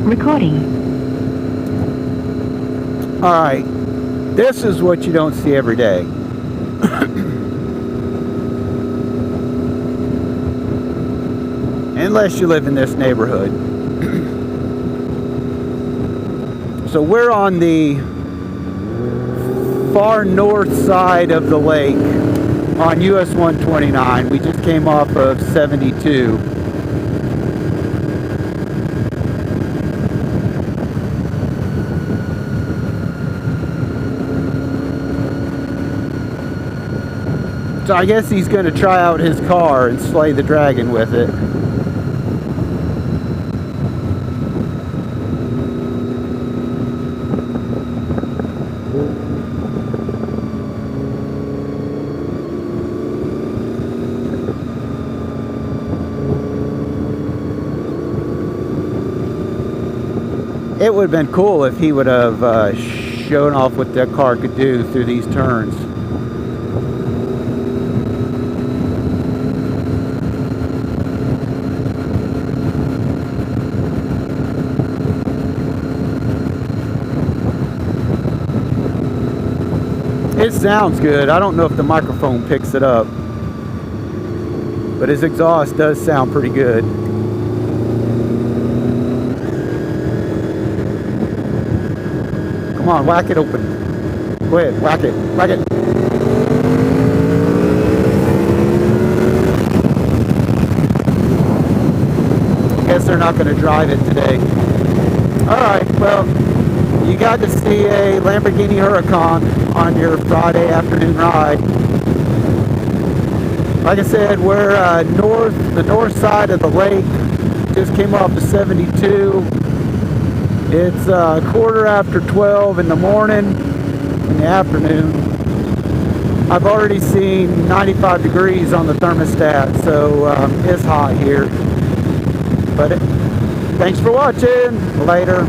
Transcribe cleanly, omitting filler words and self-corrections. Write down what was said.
Recording. Alright, this is what you don't see every day. Unless you live in this neighborhood. So we're on the far north side of the lake on US 129. We just came off of 72. So I guess he's going to try out his car and slay the dragon with it. It would have been cool if he would have shown off what that car could do through these turns. It sounds good. I don't know if the microphone picks it up, but his exhaust does sound pretty good. Come on, whack it open. Go ahead, whack it, whack it. Guess they're not going to drive it today. Alright, well, you got to see a Lamborghini Huracan on your Friday afternoon ride. Like I said, we're the north side of the lake. Just came off of 72. It's 12:15 in the morning, in the afternoon. I've already seen 95 degrees on the thermostat, so it's hot here. But thanks for watching. Later.